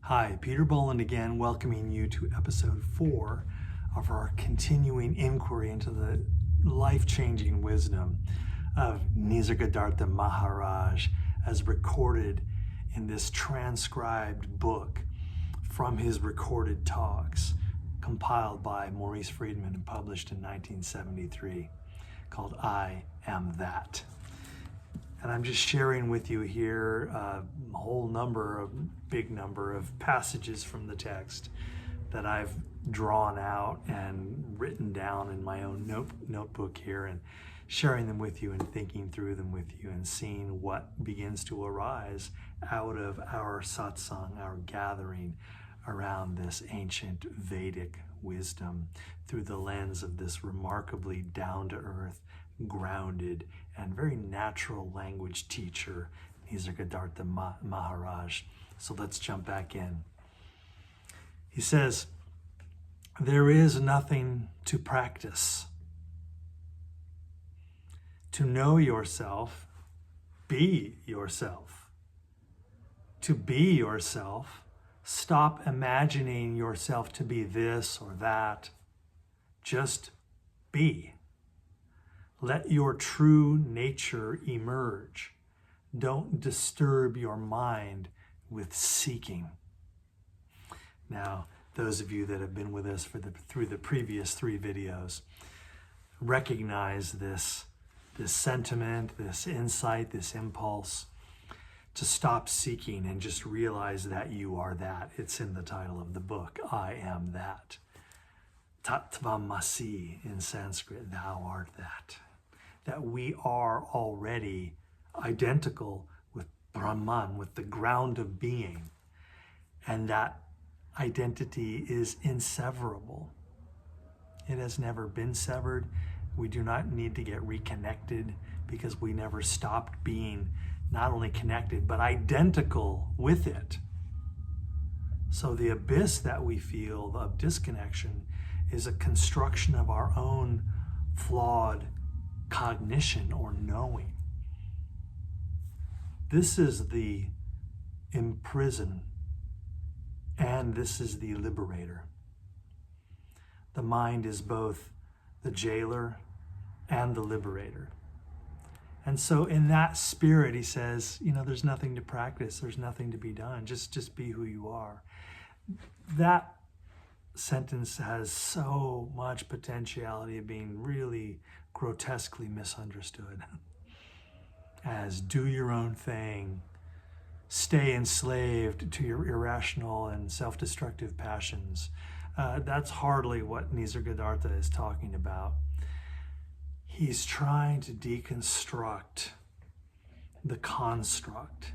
Hi, Peter Boland again, welcoming you to episode 4 of our continuing inquiry into the life-changing wisdom of Nisargadatta Maharaj as recorded in this transcribed book from his recorded talks, compiled by Maurice Friedman and published in 1973, called I Am That. And I'm just sharing with you here a big number of passages from the text that I've drawn out and written down in my own notebook here, and sharing them with you and thinking through them with you and seeing what begins to arise out of our satsang, our gathering around this ancient Vedic wisdom through the lens of this remarkably down-to-earth, grounded, and very natural language teacher, Nisargadatta Maharaj. So let's jump back in. He says, there is nothing to practice. To know yourself, be yourself. To be yourself, stop imagining yourself to be this or that. Just be. Let your true nature emerge. Don't disturb your mind with seeking. Now, those of you that have been with us through the previous 3 videos recognize this sentiment, this insight, this impulse to stop seeking and just realize that you are that. It's in the title of the book, I Am That. Tattvamasi in Sanskrit, thou art that. That we are already identical with Brahman, with the ground of being, and that identity is inseverable. It has never been severed. We do not need to get reconnected because we never stopped being not only connected, but identical with it. So the abyss that we feel of disconnection is a construction of our own flawed cognition or knowing. This is the imprison, and this is the liberator. The mind is both the jailer and the liberator. And so in that spirit, he says, there's nothing to practice, there's nothing to be done, just be who you are. That sentence has so much potentiality of being really grotesquely misunderstood as do your own thing, stay enslaved to your irrational and self-destructive passions. That's hardly what Nisargadatta is talking about. He's trying to deconstruct the construct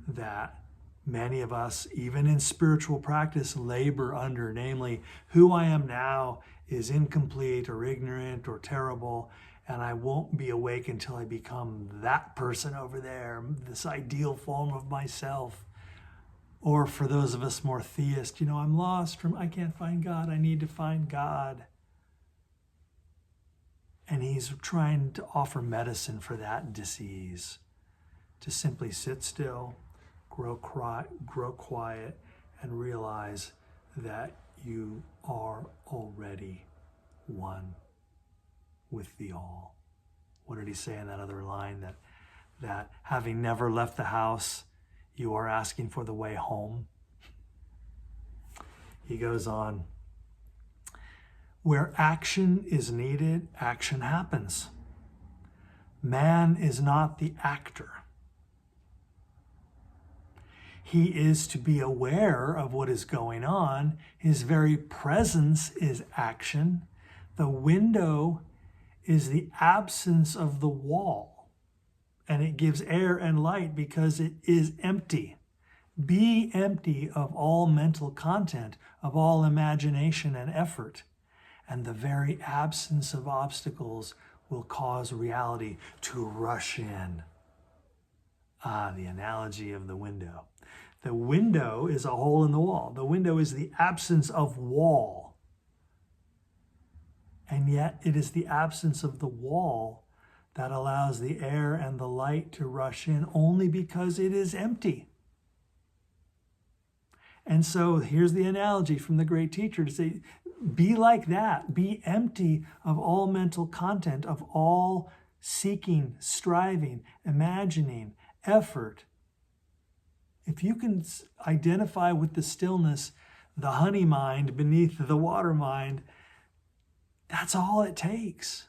that many of us, even in spiritual practice, labor under, namely, who I am now is incomplete or ignorant or terrible, and I won't be awake until I become that person over there, this ideal form of myself. Or for those of us more theist, I'm lost I can't find God, I need to find God. And he's trying to offer medicine for that disease, to simply sit still, grow quiet, and realize that you are already one with the all. What did he say in that other line? That having never left the house, you are asking for the way home. He goes on, where action is needed, action happens. Man is not the actor. He is to be aware of what is going on. His very presence is action. The window is the absence of the wall, and it gives air and light because it is empty. Be empty of all mental content, of all imagination and effort, and the very absence of obstacles will cause reality to rush in. The analogy of the window. The window is a hole in the wall. The window is the absence of wall. And yet it is the absence of the wall that allows the air and the light to rush in only because it is empty. And so here's the analogy from the great teacher to say, be like that. Be empty of all mental content, of all seeking, striving, imagining, effort. If you can identify with the stillness, the honey mind beneath the water mind, that's all it takes.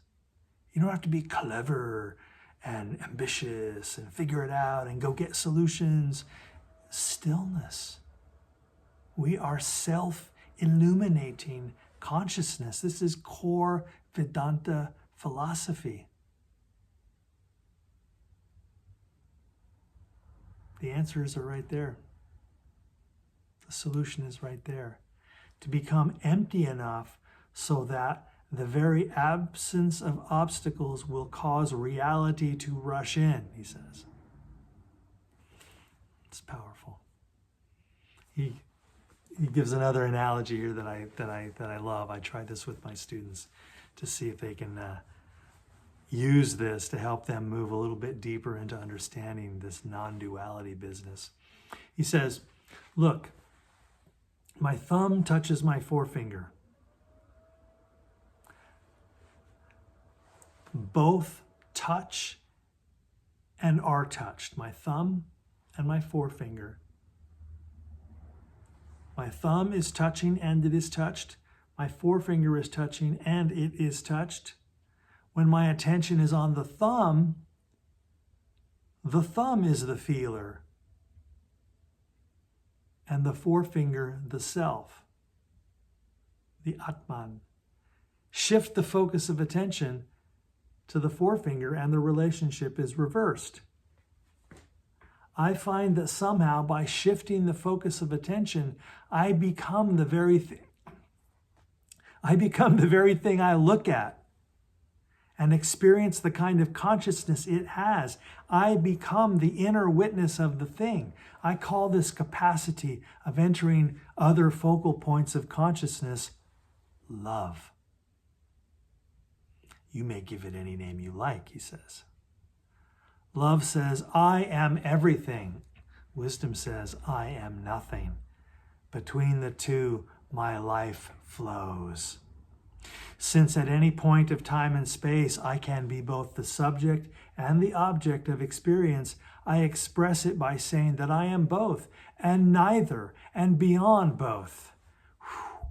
You don't have to be clever and ambitious and figure it out and go get solutions. Stillness. We are self-illuminating consciousness. This is core Vedanta philosophy. The answers are right there. The solution is right there. To become empty enough so that the very absence of obstacles will cause reality to rush in, he says. It's powerful. He gives another analogy here that I love. I tried this with my students to see if they can use this to help them move a little bit deeper into understanding this non-duality business. He says, look, my thumb touches my forefinger. Both touch and are touched. My thumb and my forefinger. My thumb is touching and it is touched. My forefinger is touching and it is touched. When my attention is on the thumb is the feeler, and the forefinger the self, the Atman. Shift the focus of attention to the forefinger and the relationship is reversed. I find that somehow by shifting the focus of attention, I become the very thing I look at and experience the kind of consciousness it has. I become the inner witness of the thing. I call this capacity of entering other focal points of consciousness love. You may give it any name you like, he says. Love says, I am everything. Wisdom says, I am nothing. Between the two, my life flows. Since at any point of time and space I can be both the subject and the object of experience, I express it by saying that I am both and neither and beyond both. Whew.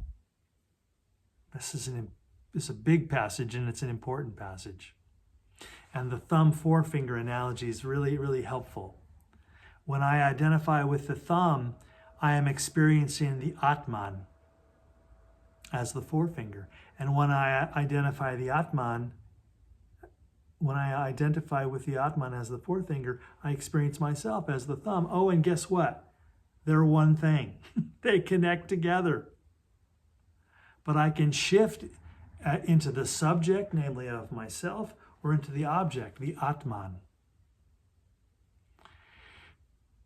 This is a big passage and it's an important passage. And the thumb-forefinger analogy is really, really helpful. When I identify with the thumb, I am experiencing the Atman as the forefinger. And when I identify with the Atman as the forefinger, I experience myself as the thumb. Oh, and guess what? They're one thing. They connect together. But I can shift into the subject, namely of myself, or into the object, the Atman.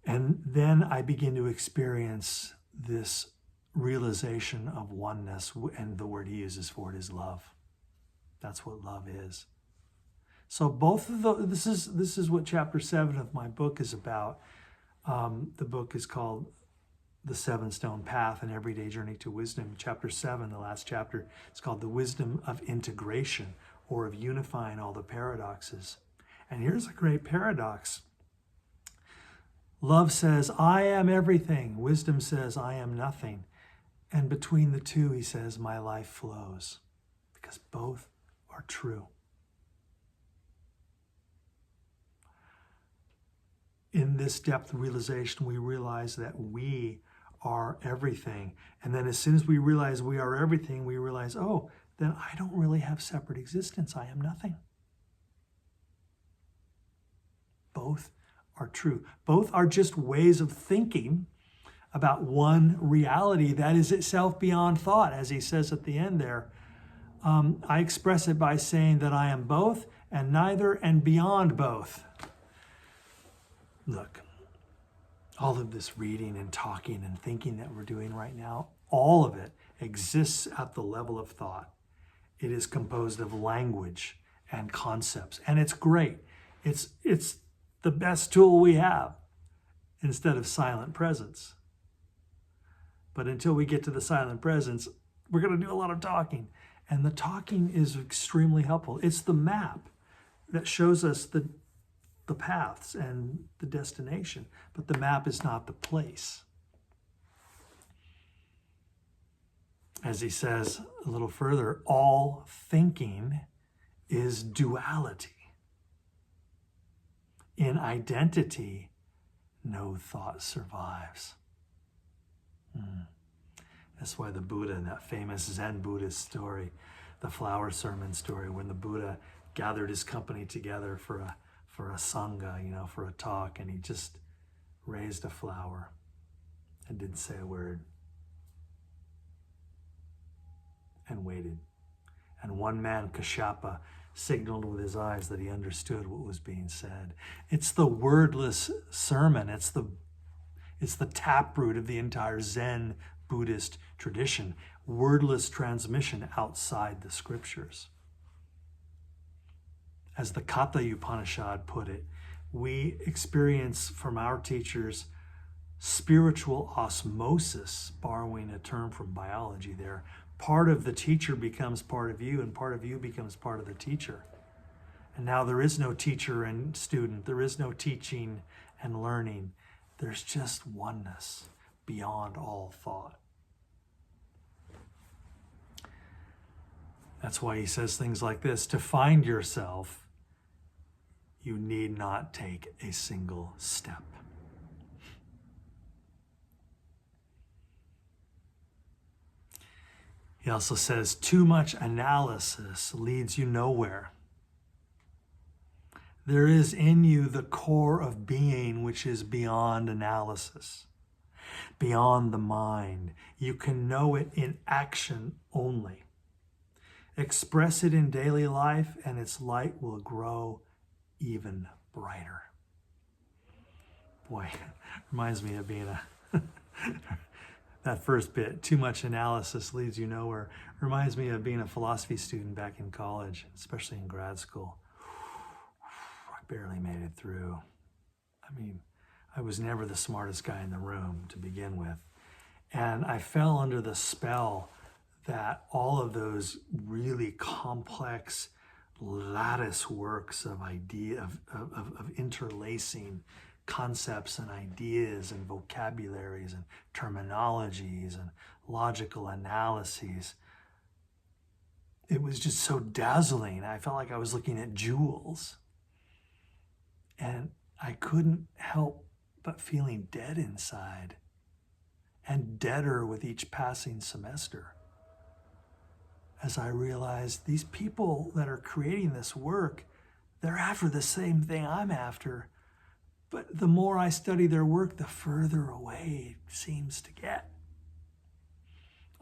And then I begin to experience this realization of oneness, and the word he uses for it is love. That's what love is. So both of those, this is what chapter 7 of my book is about. The book is called The Seven Stone Path, an Everyday Journey to Wisdom. Chapter 7, the last chapter, it's called The Wisdom of Integration, or of unifying all the paradoxes. And here's a great paradox. Love says, I am everything. Wisdom says, I am nothing. And between the two, he says, my life flows. Because both are true. In this depth realization, we realize that we are everything. And then as soon as we realize we are everything, we realize, oh, then I don't really have separate existence. I am nothing. Both are true. Both are just ways of thinking about one reality that is itself beyond thought, as he says at the end there. I express it by saying that I am both and neither and beyond both. Look, all of this reading and talking and thinking that we're doing right now, all of it exists at the level of thought. It is composed of language and concepts, and it's great. It's the best tool we have instead of silent presence. But until we get to the silent presence, we're going to do a lot of talking. And the talking is extremely helpful. It's the map that shows us the paths and the destination, but the map is not the place. As he says a little further, all thinking is duality. In identity, no thought survives. That's why the Buddha, in that famous Zen Buddhist story, the flower sermon story, when the Buddha gathered his company together for a sangha, for a talk, and he just raised a flower and didn't say a word and waited. And one man, Kashyapa, signaled with his eyes that he understood what was being said. It's the wordless sermon. It's the taproot of the entire Zen Buddhist tradition. Wordless transmission outside the scriptures. As the Katha Upanishad put it, we experience from our teachers spiritual osmosis, borrowing a term from biology there. Part of the teacher becomes part of you, and part of you becomes part of the teacher. And now there is no teacher and student. There is no teaching and learning. There's just oneness beyond all thought. That's why he says things like this: to find yourself, you need not take a single step. He also says, too much analysis leads you nowhere. There is in you the core of being which is beyond analysis, beyond the mind. You can know it in action only. Express it in daily life, and its light will grow even brighter. Boy, reminds me of being that first bit, too much analysis leads you nowhere, reminds me of being a philosophy student back in college, especially in grad school. I barely made it through. I was never the smartest guy in the room to begin with. And I fell under the spell that all of those really complex lattice works of interlacing concepts and ideas and vocabularies and terminologies and logical analyses, it was just so dazzling. I felt like I was looking at jewels. And I couldn't help but feeling dead inside, and deader with each passing semester, as I realized these people that are creating this work, they're after the same thing I'm after. But the more I study their work, the further away it seems to get.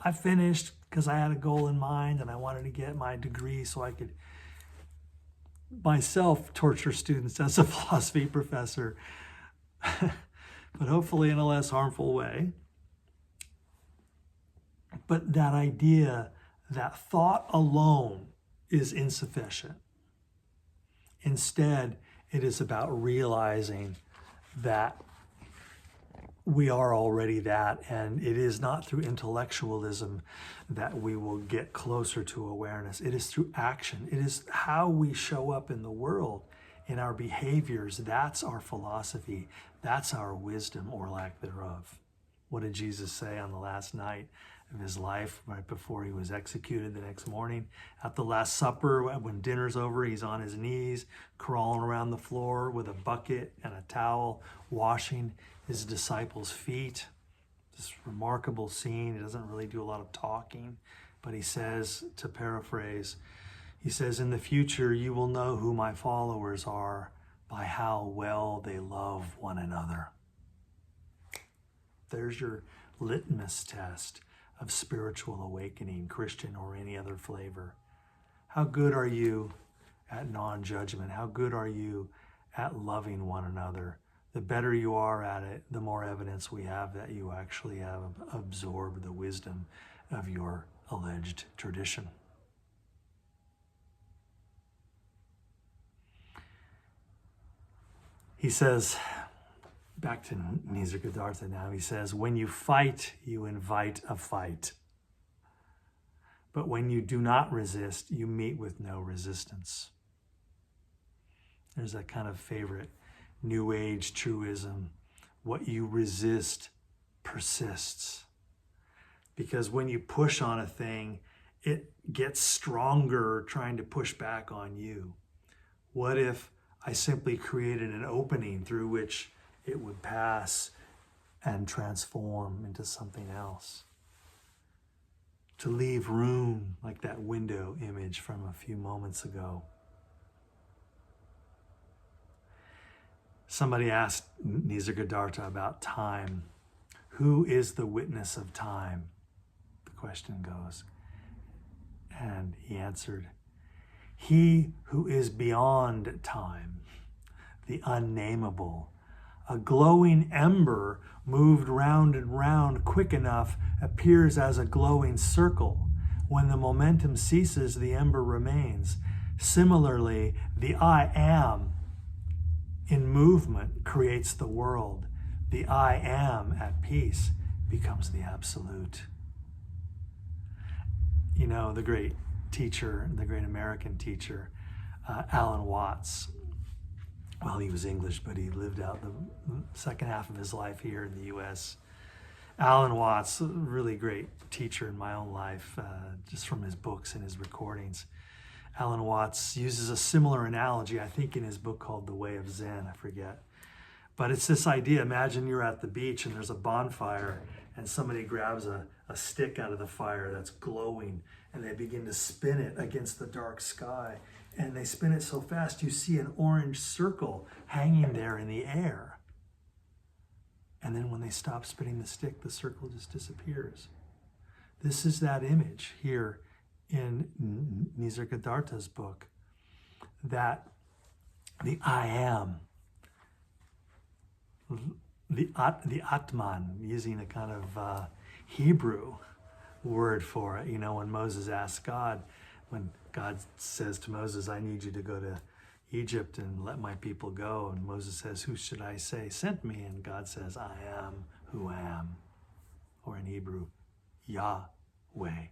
I finished because I had a goal in mind and I wanted to get my degree so I could myself torture students as a philosophy professor, but hopefully in a less harmful way. But that idea that thought alone is insufficient. Instead, it is about realizing that we are already that, and it is not through intellectualism that we will get closer to awareness. It is through action. It is how we show up in the world, in our behaviors. That's our philosophy. That's our wisdom, or lack thereof. What did Jesus say on the last night of his life, right before he was executed the next morning? At the Last Supper, when dinner's over, he's on his knees, crawling around the floor with a bucket and a towel, washing his disciples' feet. This remarkable scene. He doesn't really do a lot of talking, but he says, to paraphrase, he says, "In the future, you will know who my followers are by how well they love one another." There's your litmus test of spiritual awakening, Christian or any other flavor. How good are you at non-judgment? How good are you at loving one another? The better you are at it, the more evidence we have that you actually have absorbed the wisdom of your alleged tradition. He says, back to Nisargadatta now. He says, when you fight, you invite a fight. But when you do not resist, you meet with no resistance. There's that kind of favorite New Age truism. What you resist persists. Because when you push on a thing, it gets stronger trying to push back on you. What if I simply created an opening through which it would pass and transform into something else? To leave room, like that window image from a few moments ago. Somebody asked Nisargadatta about time. Who is the witness of time? The question goes. And he answered, he who is beyond time, the unnameable. A glowing ember moved round and round quick enough appears as a glowing circle. When the momentum ceases, the ember remains. Similarly, the I am in movement creates the world. The I am at peace becomes the absolute. You know, the great teacher, the great American teacher, Allan Watts. Well, he was English, but he lived out the second half of his life here in the U.S. Allan Watts, a really great teacher in my own life, just from his books and his recordings. Allan Watts uses a similar analogy, I think, in his book called The Way of Zen, I forget. But it's this idea, imagine you're at the beach and there's a bonfire and somebody grabs a stick out of the fire that's glowing and they begin to spin it against the dark sky. And they spin it so fast you see an orange circle hanging there in the air. And then when they stop spinning the stick, the circle just disappears. This is that image here in Nisargadatta's book, that the I am, the Atman, using a kind of Hebrew word for it. You know, when Moses asked God, when God says to Moses, I need you to go to Egypt and let my people go. And Moses says, who should I say sent me? And God says, I am who I am. Or in Hebrew, Yahweh.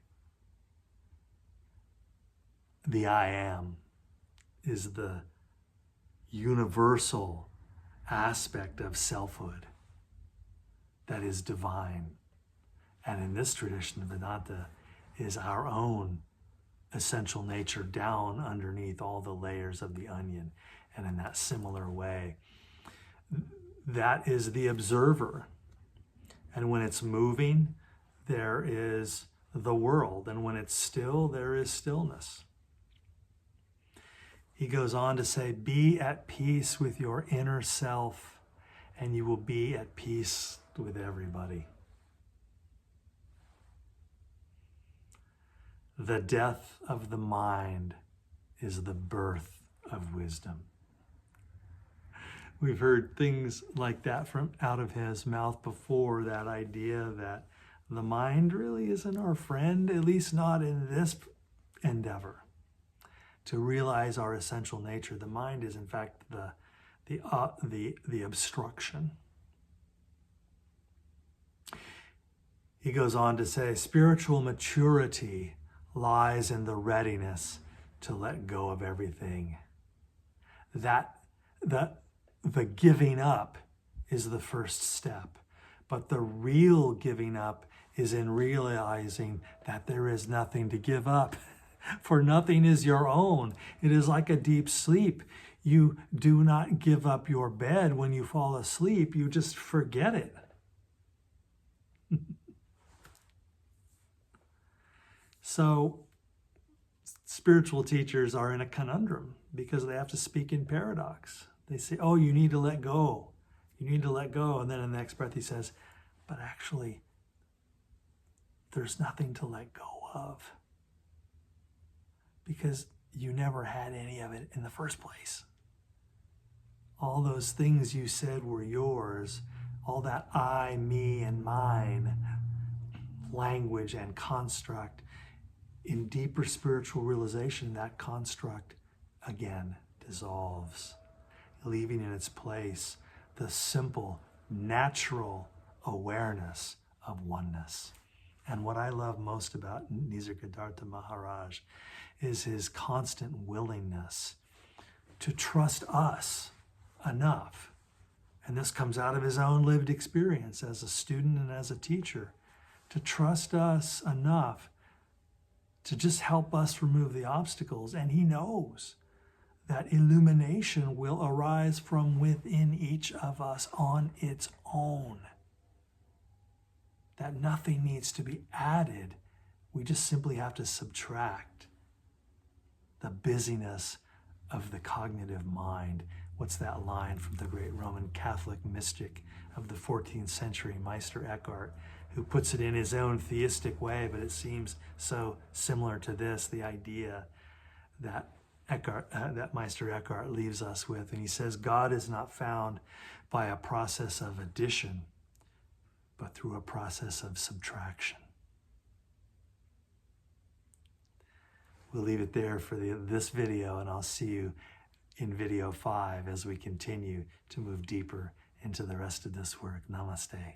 The I am is the universal aspect of selfhood that is divine. And in this tradition of Vedanta is our own essential nature down underneath all the layers of the onion. And in that similar way, that is the observer. And when it's moving, there is the world. And when it's still, there is stillness. He goes on to say, be at peace with your inner self, and you will be at peace with everybody. The death of the mind is the birth of wisdom. We've heard things like that from out of his mouth before, that idea that the mind really isn't our friend, at least not in this endeavor. To realize our essential nature, the mind is in fact the obstruction. He goes on to say, spiritual maturity lies in the readiness to let go of everything. That the giving up is the first step, but the real giving up is in realizing that there is nothing to give up. For nothing is your own. It is like a deep sleep. You do not give up your bed when you fall asleep. You just forget it. So, spiritual teachers are in a conundrum because they have to speak in paradox. They say, oh, you need to let go. You need to let go. And then in the next breath he says, but actually, there's nothing to let go of. Because you never had any of it in the first place. All those things you said were yours, all that I, me, and mine language and construct, in deeper spiritual realization, that construct again dissolves, leaving in its place the simple natural awareness of oneness. And what I love most about Nisargadatta Maharaj is his constant willingness to trust us enough. And this comes out of his own lived experience as a student and as a teacher, to trust us enough to just help us remove the obstacles. And he knows that illumination will arise from within each of us on its own. That nothing needs to be added. We just simply have to subtract the busyness of the cognitive mind. What's that line from the great Roman Catholic mystic of the 14th century, Meister Eckhart, who puts it in his own theistic way, but it seems so similar to this, the idea that Meister Eckhart leaves us with. And he says, God is not found by a process of addition, but through a process of subtraction. We'll leave it there for this video, and I'll see you in video 5 as we continue to move deeper into the rest of this work. Namaste.